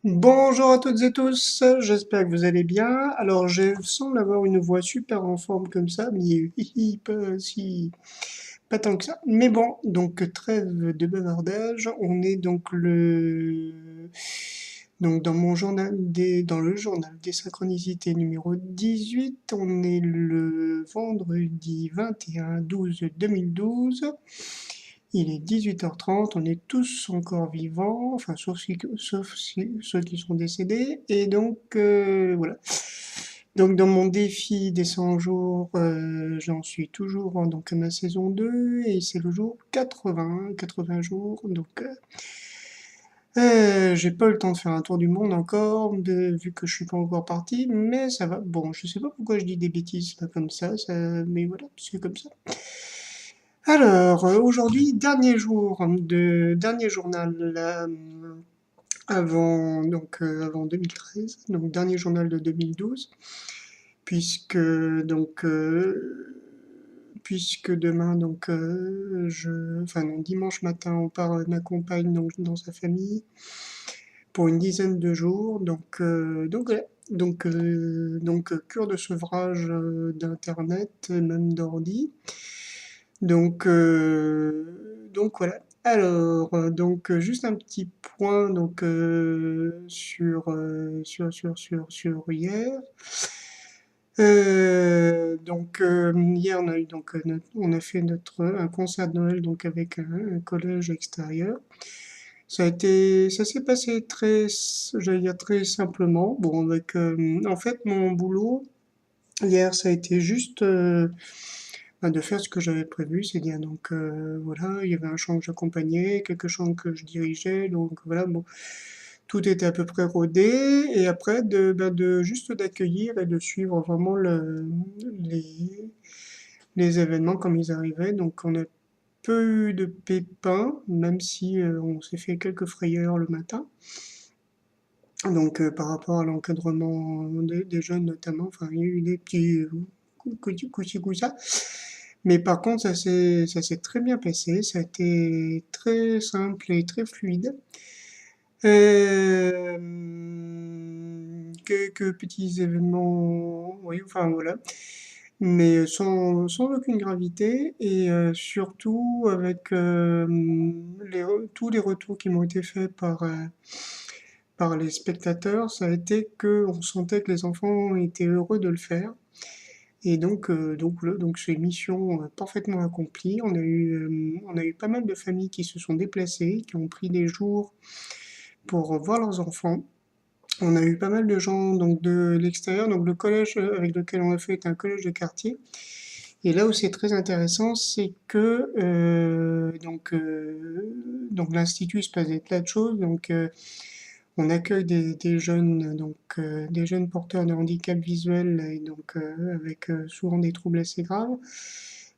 Bonjour à toutes et tous, j'espère que vous allez bien. Alors, je semble avoir une voix super en forme comme ça, mais pas tant que ça. Mais bon, donc trêve de bavardage. On est donc dans le journal des synchronicités numéro 18. On est le vendredi 21/12/2012. Il est 18h30, on est tous encore vivants, enfin ceux qui sont décédés. Et donc voilà. Donc dans mon défi des 100 jours, j'en suis toujours donc à ma saison 2 et c'est le jour 80 jours. Donc j'ai pas eu le temps de faire un tour du monde encore, vu que je suis pas encore parti, mais ça va. Bon, je sais pas pourquoi je dis des bêtises là, comme mais voilà, c'est comme ça. Alors, aujourd'hui, dernier journal avant 2013, donc dernier journal de 2012, puisque donc puisque demain enfin non, dimanche matin, on part avec ma compagne donc dans sa famille pour une dizaine de jours, donc voilà. Cure de sevrage d'internet, même d'ordi. Donc voilà. Alors, juste un petit point sur hier. Hier, on a fait un concert de Noël donc avec un collège extérieur. Ça s'est passé j'allais dire très simplement. Bon, en fait, mon boulot hier, ça a été juste de faire ce que j'avais prévu, c'est-à-dire voilà, il y avait un chant que j'accompagnais, quelques chants que je dirigeais, donc voilà, bon, tout était à peu près rodé, et après de juste d'accueillir et de suivre vraiment les, les événements comme ils arrivaient. Donc on a peu eu de pépins, même si on s'est fait quelques frayeurs le matin. Donc par rapport à l'encadrement des jeunes notamment, enfin il y a eu des petits coups ça. Mais par contre, ça s'est très bien passé, ça a été très simple et très fluide. Euh, Quelques petits événements, oui, enfin voilà, mais sans aucune gravité et surtout avec tous les retours qui m'ont été faits par les spectateurs, ça a été que on sentait que les enfants étaient heureux de le faire. Et voilà, donc c'est une mission parfaitement accomplie. On a eu pas mal de familles qui se sont déplacées, qui ont pris des jours pour voir leurs enfants. On a eu pas mal de gens donc de l'extérieur. Donc le collège avec lequel on a fait est un collège de quartier. Et là où c'est très intéressant, c'est que donc l'institut se passe des tas de choses. On accueille des jeunes, des jeunes porteurs de handicap visuel et avec souvent des troubles assez graves.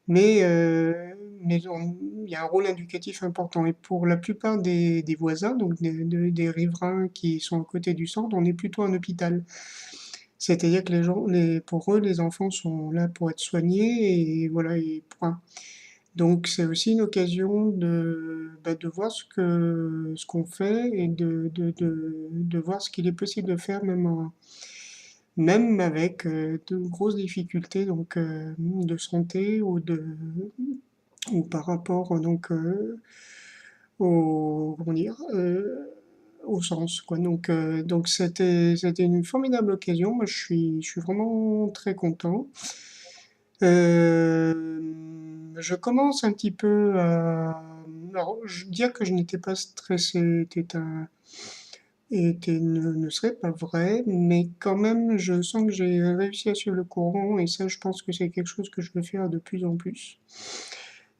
Mais, euh, il y a un rôle éducatif important. Et pour la plupart des voisins, des riverains qui sont à côté du centre, on est plutôt un hôpital. C'est-à-dire que pour eux, les enfants sont là pour être soignés et voilà, et point. Donc c'est aussi une occasion de voir ce qu'on fait et de voir ce qu'il est possible de faire même avec de grosses difficultés de santé ou par rapport comment dire, au sens quoi. Donc c'était une formidable occasion. Moi je suis vraiment très content. Je commence un petit peu à... Alors, dire que je n'étais pas stressé ne serait pas vrai, mais quand même, je sens que j'ai réussi à suivre le courant, et ça, je pense que c'est quelque chose que je vais faire de plus en plus,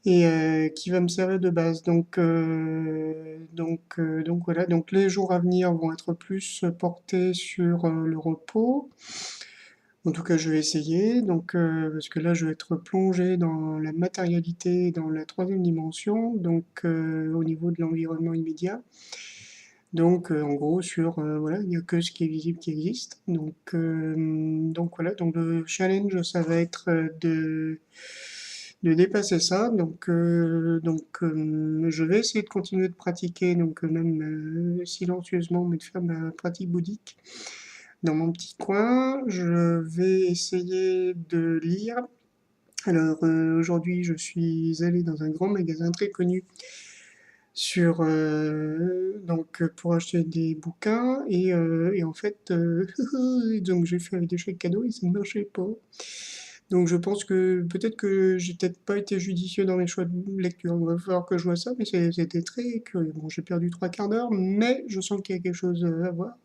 et qui va me servir de base. Donc voilà, donc les jours à venir vont être plus portés sur le repos. En tout cas, je vais essayer, parce que là, je vais être plongé dans la matérialité, dans la troisième dimension, au niveau de l'environnement immédiat. En gros, voilà, il n'y a que ce qui est visible qui existe. Donc voilà, donc le challenge, ça va être de dépasser ça. Je vais essayer de continuer de pratiquer, même silencieusement, mais de faire ma pratique bouddhique dans mon petit coin. Je vais essayer de lire. Alors aujourd'hui, je suis allé dans un grand magasin très connu pour acheter des bouquins et en fait donc j'ai fait avec des chèques cadeaux et ça ne marchait pas. Donc je pense que peut-être que j'ai peut-être pas été judicieux dans mes choix de lecture. Il va falloir que je vois ça, mais c'était très curieux. Bon, j'ai perdu trois quarts d'heure, mais je sens qu'il y a quelque chose à voir.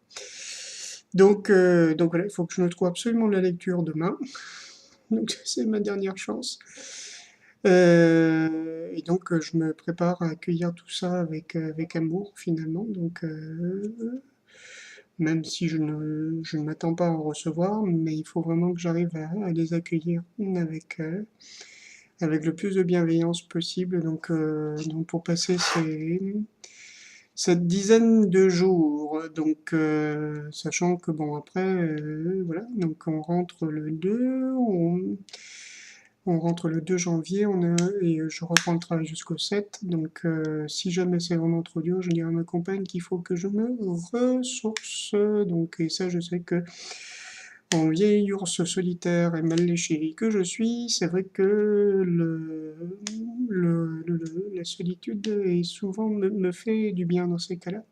Donc voilà, il faut que je me trouve absolument de la lecture demain. Donc c'est ma dernière chance. Je me prépare à accueillir tout ça avec amour finalement. Même si je ne m'attends pas à en recevoir, mais il faut vraiment que j'arrive à les accueillir avec le plus de bienveillance possible. Donc pour passer cette dizaine de jours. Sachant que bon après, voilà, donc on rentre le 2, on rentre le 2 janvier, et je reprends le travail jusqu'au 7. Si jamais c'est vraiment trop dur, je dirai à ma compagne qu'il faut que je me ressource. Et ça, je sais que en vieil ours solitaire et mal léché que je suis, c'est vrai que la solitude me fait du bien dans ces cas-là.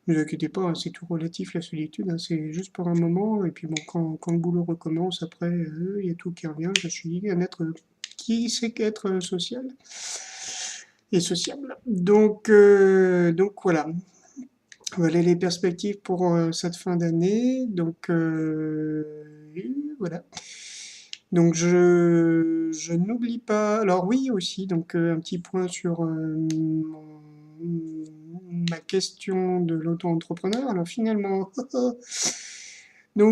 Ne vous inquiétez pas, hein, c'est tout relatif la solitude, hein, c'est juste pour un moment, et puis bon, quand le boulot recommence, après, il y a tout qui revient. Je suis un être qui sait qu'être social et sociable. Donc voilà. Voilà les perspectives pour cette fin d'année. Voilà. Je n'oublie pas. Alors oui aussi, un petit point sur ma question de l'auto-entrepreneur. Alors finalement, la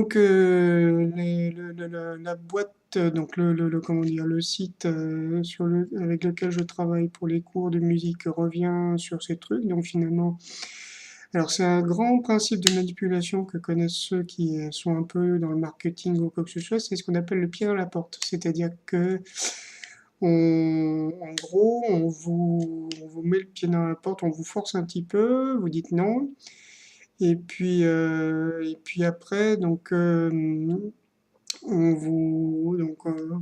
boîte, comment dire, le site avec lequel je travaille pour les cours de musique revient sur ces trucs. Donc finalement, alors c'est un grand principe de manipulation que connaissent ceux qui sont un peu dans le marketing ou quoi que ce soit, c'est ce qu'on appelle le pied dans la porte. C'est-à-dire que en gros, on vous met le pied dans la porte, on vous force un petit peu, vous dites non, et puis après,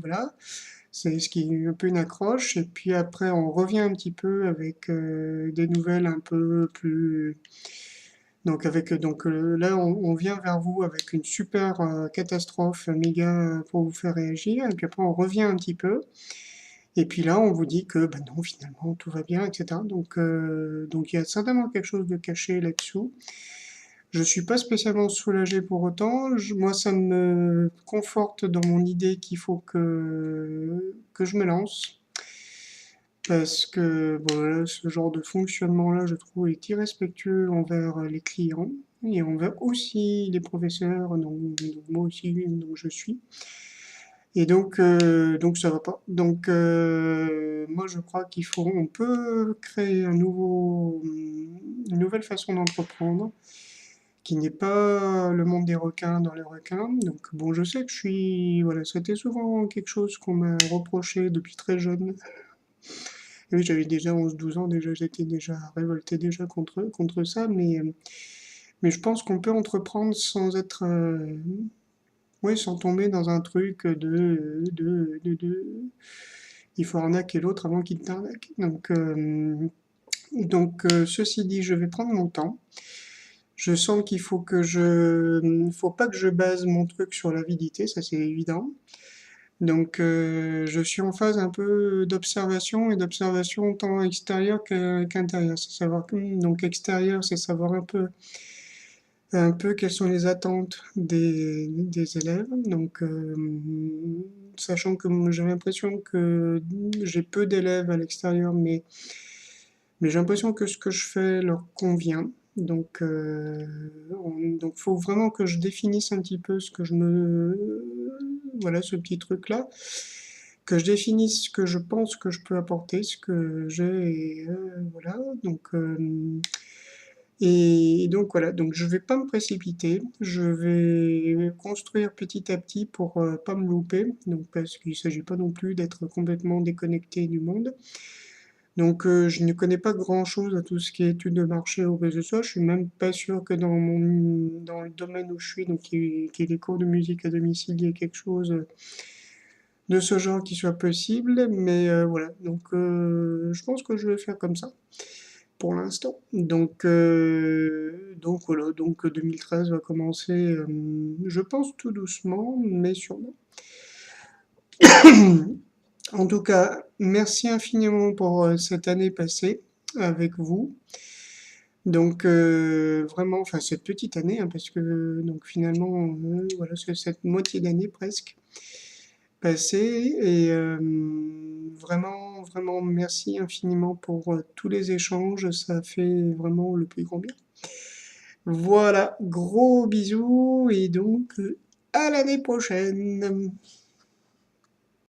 voilà, c'est ce qui est un peu une accroche, et puis après on revient un petit peu avec des nouvelles un peu plus. Là, on vient vers vous avec une super catastrophe méga pour vous faire réagir, et puis après on revient un petit peu, et puis là on vous dit que bah non, finalement tout va bien, etc. Donc il y a certainement quelque chose de caché là-dessous. Je suis pas spécialement soulagé pour autant. Moi, ça me conforte dans mon idée qu'il faut que je me lance. Parce que bon, là, ce genre de fonctionnement-là, je trouve, est irrespectueux envers les clients et envers aussi les professeurs, moi aussi, donc je suis. Donc ça va pas. Moi, je crois on peut créer une nouvelle façon d'entreprendre qui n'est pas le monde des requins dans les requins. Donc bon, je sais que voilà, c'était souvent quelque chose qu'on m'a reproché depuis très jeune. Et oui, j'avais déjà 11 12 ans, déjà j'étais déjà révolté déjà contre ça, mais je pense qu'on peut entreprendre sans être, ouais, sans tomber dans un truc il faut arnaquer l'autre avant qu'il t'arnaque. Ceci dit, je vais prendre mon temps. Je sens qu'il faut pas que je base mon truc sur l'avidité, ça c'est évident. Je suis en phase un peu d'observation et d'observation tant extérieure qu'intérieure. Donc extérieur, c'est savoir un peu quelles sont les attentes des élèves. Sachant que j'ai l'impression que j'ai peu d'élèves à l'extérieur, mais j'ai l'impression que ce que je fais leur convient. Donc faut vraiment que je définisse un petit peu voilà, ce petit truc-là, que je définisse ce que je pense que je peux apporter, ce que j'ai, et voilà. Et donc voilà, donc je vais pas me précipiter, je vais construire petit à petit pour pas me louper, donc parce qu'il s'agit pas non plus d'être complètement déconnecté du monde. Donc je ne connais pas grand-chose à tout ce qui est études de marché ou que ce soit, je suis même pas sûr que dans le domaine où je suis, donc qui est les cours de musique à domicile, il y ait quelque chose de ce genre qui soit possible, mais voilà, donc je pense que je vais faire comme ça pour l'instant. Donc voilà, donc 2013 va commencer, je pense tout doucement, mais sûrement. En tout cas, merci infiniment pour cette année passée avec vous. Donc vraiment, enfin cette petite année, hein, parce que donc finalement, voilà, c'est cette moitié d'année presque passée. Et vraiment, vraiment merci infiniment pour tous les échanges, ça fait vraiment le plus grand bien. Voilà, gros bisous et donc à l'année prochaine.